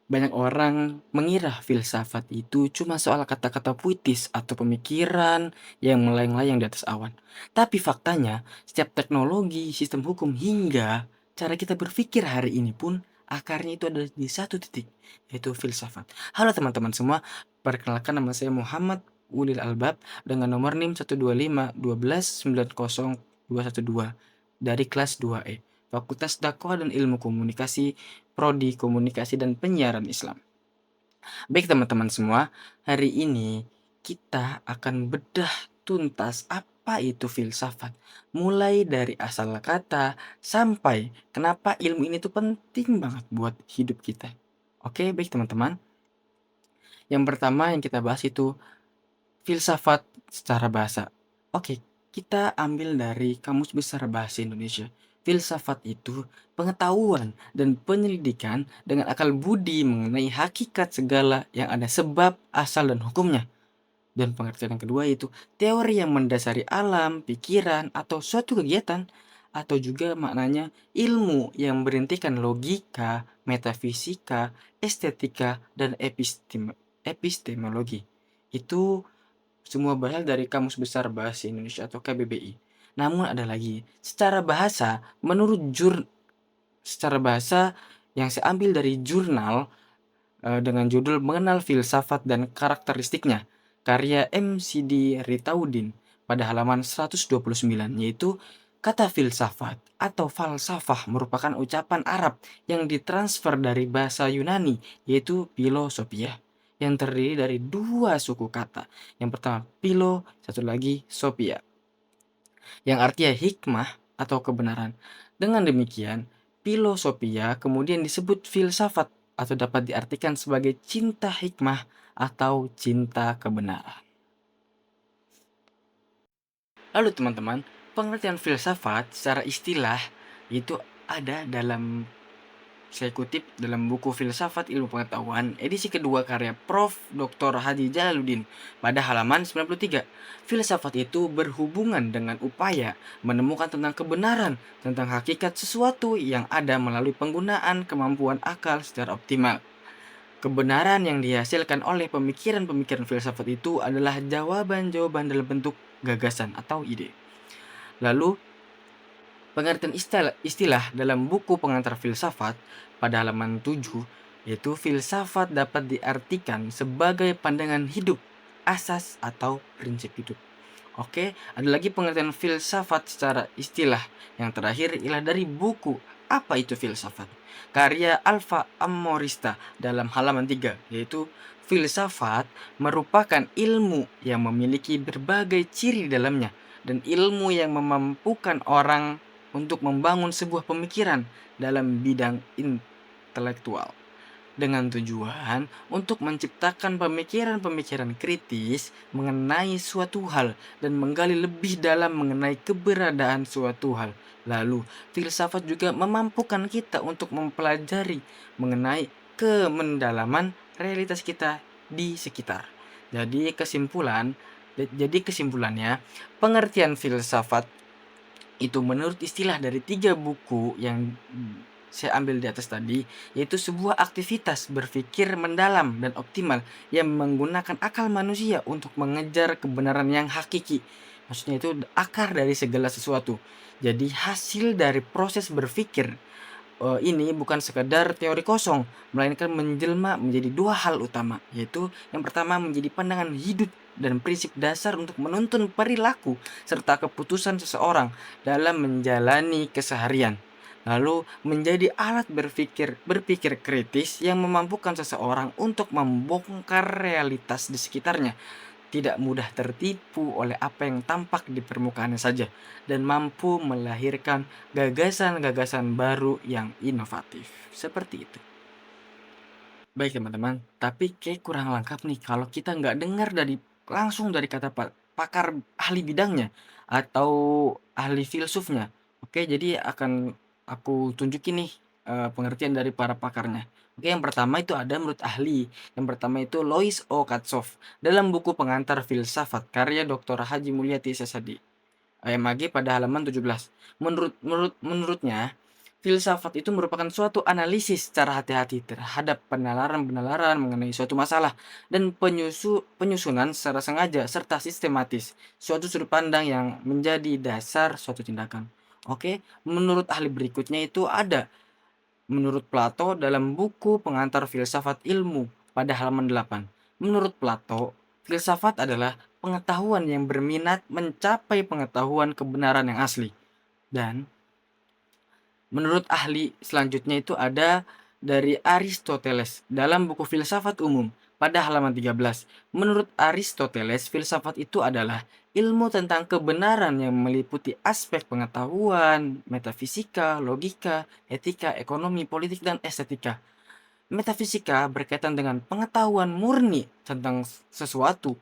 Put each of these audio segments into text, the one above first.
Banyak orang mengira filsafat itu cuma soal kata-kata puitis atau pemikiran yang melayang-layang di atas awan. Tapi faktanya, setiap teknologi, sistem hukum, hingga cara kita berpikir hari ini pun akarnya itu ada di satu titik, yaitu filsafat. Halo teman-teman semua, perkenalkan nama saya Muhammad Ulil Albab dengan nomor NIM 125 12 90212 dari kelas 2E, Fakultas Dakwah dan Ilmu Komunikasi, Prodi Komunikasi dan Penyiaran Islam. Baik teman-teman semua, hari ini kita akan bedah tuntas apa itu filsafat. Mulai dari asal kata sampai kenapa ilmu ini tuh penting banget buat hidup kita. Oke, baik teman-teman. Yang pertama yang kita bahas itu filsafat secara bahasa. Oke, kita ambil dari Kamus Besar Bahasa Indonesia. Filsafat itu pengetahuan dan penyelidikan dengan akal budi mengenai hakikat segala yang ada sebab, asal, dan hukumnya. Dan pengertian yang kedua yaitu teori yang mendasari alam, pikiran, atau suatu kegiatan. Atau juga maknanya ilmu yang berhentikan logika, metafisika, estetika, dan epistemologi. Itu semua berasal dari Kamus Besar Bahasa Indonesia atau KBBI. Namun ada lagi, secara bahasa yang saya ambil dari jurnal dengan judul Mengenal Filsafat dan Karakteristiknya, karya M.C.D. Ritaudin pada halaman 129, yaitu kata filsafat atau falsafah merupakan ucapan Arab yang ditransfer dari bahasa Yunani, yaitu philosophia, yang terdiri dari dua suku kata. Yang pertama philo, satu lagi sophia, yang artinya hikmah atau kebenaran. Dengan demikian, filosofia kemudian disebut filsafat atau dapat diartikan sebagai cinta hikmah atau cinta kebenaran. Lalu teman-teman, pengertian filsafat secara istilah itu ada dalam, saya kutip dalam buku Filsafat Ilmu Pengetahuan, edisi kedua karya Prof. Dr. Haji Jalaluddin pada halaman 93. Filsafat itu berhubungan dengan upaya menemukan tentang kebenaran, tentang hakikat sesuatu yang ada melalui penggunaan kemampuan akal secara optimal. Kebenaran yang dihasilkan oleh pemikiran-pemikiran filsafat itu adalah jawaban-jawaban dalam bentuk gagasan atau ide. Lalu, pengertian istilah dalam buku pengantar filsafat pada halaman 7, yaitu filsafat dapat diartikan sebagai pandangan hidup, asas atau prinsip hidup. Oke, ada lagi pengertian filsafat secara istilah. Yang terakhir ialah dari buku Apa Itu Filsafat, karya Alfa Amorista dalam halaman 3, yaitu filsafat merupakan ilmu yang memiliki berbagai ciri di dalamnya dan ilmu yang memampukan orang untuk membangun sebuah pemikiran dalam bidang intelektual dengan tujuan untuk menciptakan pemikiran-pemikiran kritis mengenai suatu hal dan menggali lebih dalam mengenai keberadaan suatu hal. Lalu, filsafat juga memampukan kita untuk mempelajari mengenai kemendalaman realitas kita di sekitar. Jadi kesimpulannya, pengertian filsafat itu menurut istilah dari 3 buku yang saya ambil di atas tadi, yaitu sebuah aktivitas berpikir mendalam dan optimal yang menggunakan akal manusia untuk mengejar kebenaran yang hakiki. Maksudnya itu akar dari segala sesuatu. Jadi hasil dari proses berpikir ini bukan sekedar teori kosong, melainkan menjelma menjadi dua hal utama, yaitu yang pertama menjadi pandangan hidup dan prinsip dasar untuk menuntun perilaku serta keputusan seseorang dalam menjalani keseharian. Lalu menjadi alat berpikir kritis yang memampukan seseorang untuk membongkar realitas di sekitarnya, tidak mudah tertipu oleh apa yang tampak di permukaannya saja, dan mampu melahirkan gagasan-gagasan baru yang inovatif. Seperti itu. Baik teman-teman, tapi kayak kurang lengkap nih kalau kita nggak dengar langsung dari kata pakar ahli bidangnya atau ahli filsufnya. Oke, jadi akan aku tunjukin nih pengertian dari para pakarnya. Oke, yang pertama itu ada menurut ahli. Yang pertama itu Lois O. Katsov dalam buku Pengantar Filsafat karya Dr. Haji Mulyati Sesadi, MAG pada halaman 17. Menurutnya, Filsafat itu merupakan suatu analisis secara hati-hati terhadap penalaran-penalaran mengenai suatu masalah dan penyusunan secara sengaja serta sistematis suatu sudut pandang yang menjadi dasar suatu tindakan. Oke, menurut ahli berikutnya itu ada menurut Plato dalam buku Pengantar Filsafat Ilmu pada halaman 8. Menurut Plato, filsafat adalah pengetahuan yang berminat mencapai pengetahuan kebenaran yang asli. Dan menurut ahli selanjutnya itu ada dari Aristoteles dalam buku Filsafat Umum pada halaman 13. Menurut Aristoteles, filsafat itu adalah ilmu tentang kebenaran yang meliputi aspek pengetahuan, metafisika, logika, etika, ekonomi, politik, dan estetika. Metafisika berkaitan dengan pengetahuan murni tentang sesuatu,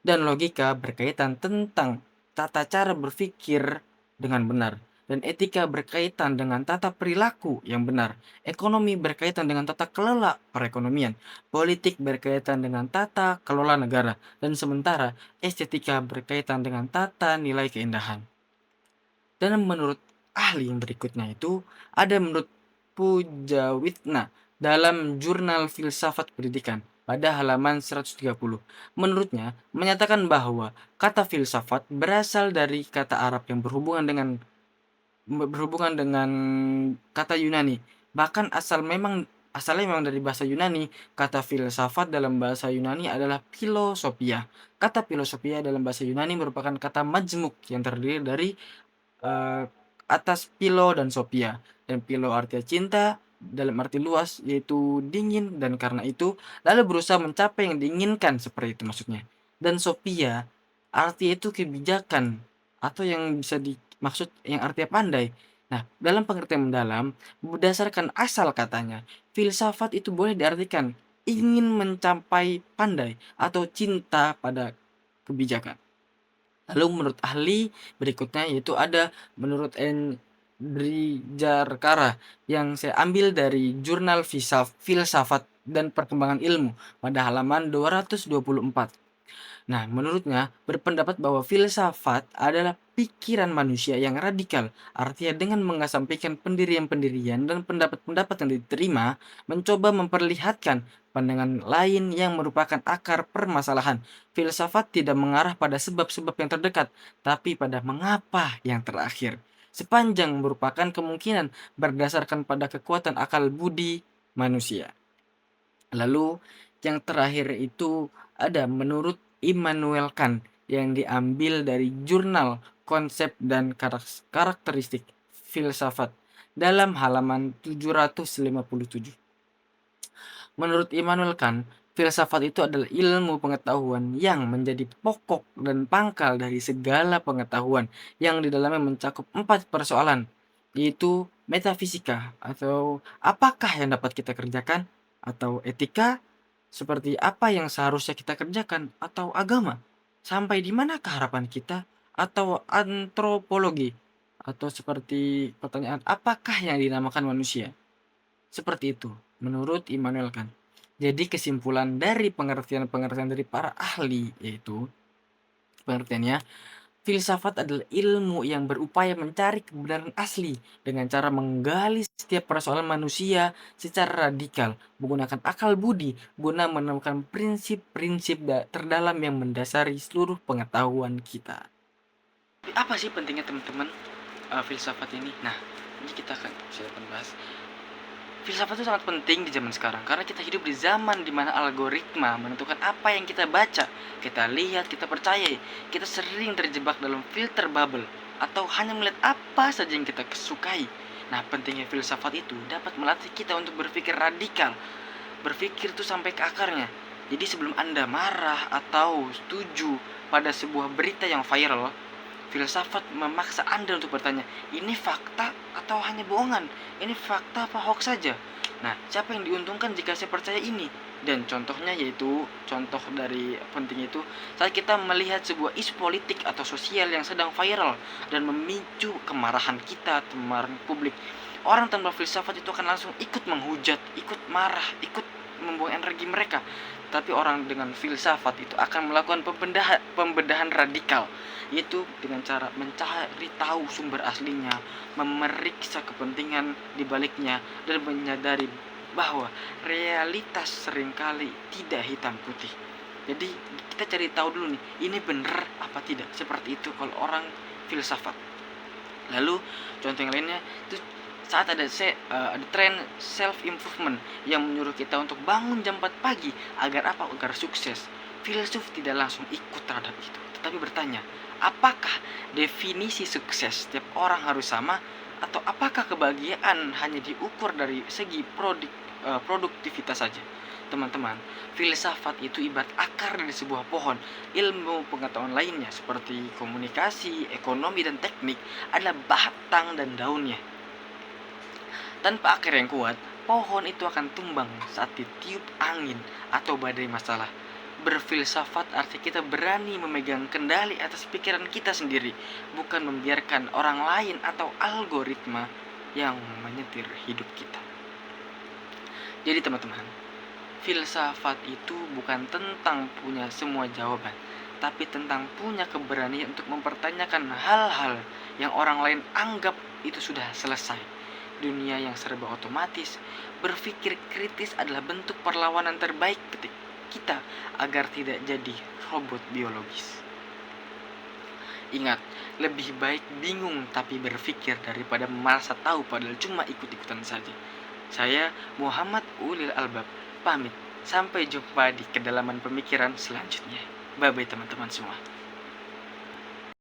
dan logika berkaitan tentang tata cara berpikir dengan benar, dan etika berkaitan dengan tata perilaku yang benar. Ekonomi berkaitan dengan tata kelola perekonomian, politik berkaitan dengan tata kelola negara, dan sementara estetika berkaitan dengan tata nilai keindahan. Dan menurut ahli yang berikutnya itu ada menurut Pujawitna dalam Jurnal Filsafat Pendidikan pada halaman 130. Menurutnya, menyatakan bahwa kata filsafat berasal dari kata Arab yang berhubungan dengan kata Yunani. Bahkan asalnya memang dari bahasa Yunani. Kata filsafat dalam bahasa Yunani adalah filosofia. Kata filosofia dalam bahasa Yunani merupakan kata majmuk yang terdiri dari eh, atas Pilo dan Sophia. Dan Pilo artinya cinta dalam arti luas yaitu dingin, dan karena itu lalu berusaha mencapai yang diinginkan, seperti itu maksudnya. Dan Sophia artinya itu kebijakan atau yang bisa dimaksud yang artinya pandai. Nah, dalam pengertian mendalam, berdasarkan asal katanya, filsafat itu boleh diartikan ingin mencapai pandai atau cinta pada kebijakan. Lalu menurut ahli berikutnya yaitu ada menurut Endrijarkara yang saya ambil dari Jurnal Filsafat dan Perkembangan Ilmu pada halaman 224. Nah, menurutnya berpendapat bahwa filsafat adalah pikiran manusia yang radikal, artinya dengan mengesampingkan pendirian-pendirian dan pendapat-pendapat yang diterima, mencoba memperlihatkan pandangan lain yang merupakan akar permasalahan. Filsafat tidak mengarah pada sebab-sebab yang terdekat, tapi pada mengapa yang terakhir. Sepanjang merupakan kemungkinan berdasarkan pada kekuatan akal budi manusia. Lalu yang terakhir itu ada menurut Immanuel Kant yang diambil dari Jurnal Konsep dan Karakteristik Filsafat dalam halaman 757. Menurut Immanuel Kant, filsafat itu adalah ilmu pengetahuan yang menjadi pokok dan pangkal dari segala pengetahuan yang di dalamnya mencakup 4 persoalan, yaitu metafisika atau apakah yang dapat kita kerjakan, atau etika seperti apa yang seharusnya kita kerjakan, atau agama sampai di mana harapan kita, atau antropologi atau seperti pertanyaan apakah yang dinamakan manusia. Seperti itu, menurut Immanuel Kant. Jadi kesimpulan dari pengertian-pengertian dari para ahli yaitu pengertiannya, filsafat adalah ilmu yang berupaya mencari kebenaran asli dengan cara menggali setiap persoalan manusia secara radikal, menggunakan akal budi guna menemukan prinsip-prinsip terdalam yang mendasari seluruh pengetahuan kita. Apa sih pentingnya teman-teman filsafat ini? Nah, ini saya akan bahas. Filsafat itu sangat penting di zaman sekarang karena kita hidup di zaman dimana algoritma menentukan apa yang kita baca, kita lihat, kita percaya. Kita sering terjebak dalam filter bubble atau hanya melihat apa saja yang kita sukai. Nah, pentingnya filsafat itu dapat melatih kita untuk berpikir radikal, berpikir tuh sampai ke akarnya. Jadi sebelum Anda marah atau setuju pada sebuah berita yang viral, filsafat memaksa Anda untuk bertanya, ini fakta atau hanya bohongan? Ini fakta apa hoax saja? Nah, siapa yang diuntungkan jika saya percaya ini? Dan contohnya yaitu, contoh dari penting itu, saat kita melihat sebuah isu politik atau sosial yang sedang viral dan memicu kemarahan kita, kemarahan publik. Orang tanpa filsafat itu akan langsung ikut menghujat, ikut marah, ikut membuang energi mereka. Tapi orang dengan filsafat itu akan melakukan pembedahan radikal, yaitu dengan cara mencari tahu sumber aslinya, memeriksa kepentingan di baliknya, dan menyadari bahwa realitas seringkali tidak hitam putih. Jadi kita cari tahu dulu nih, ini benar apa tidak. Seperti itu kalau orang filsafat. Lalu contoh yang lainnya itu saat ada tren self improvement yang menyuruh kita untuk bangun jam 4 pagi agar apa? Agar sukses. Filsuf tidak langsung ikut terhadap itu, tetapi bertanya, apakah definisi sukses setiap orang harus sama, atau apakah kebahagiaan hanya diukur dari segi produktivitas saja? Teman-teman, filsafat itu ibarat akar dari sebuah pohon. Ilmu pengetahuan lainnya seperti komunikasi, ekonomi, dan teknik adalah batang dan daunnya. Tanpa akar yang kuat, pohon itu akan tumbang saat ditiup angin atau badai masalah. Berfilsafat arti kita berani memegang kendali atas pikiran kita sendiri, bukan membiarkan orang lain atau algoritma yang menyetir hidup kita. Jadi teman-teman, filsafat itu bukan tentang punya semua jawaban, tapi tentang punya keberanian untuk mempertanyakan hal-hal yang orang lain anggap itu sudah selesai. Dunia yang serba otomatis, berpikir kritis adalah bentuk perlawanan terbaik kita agar tidak jadi robot biologis. Ingat, lebih baik bingung tapi berpikir daripada merasa tahu padahal cuma ikut-ikutan saja. Saya Muhammad Ulil Albab pamit. Sampai jumpa di kedalaman pemikiran selanjutnya. Bye-bye teman-teman semua.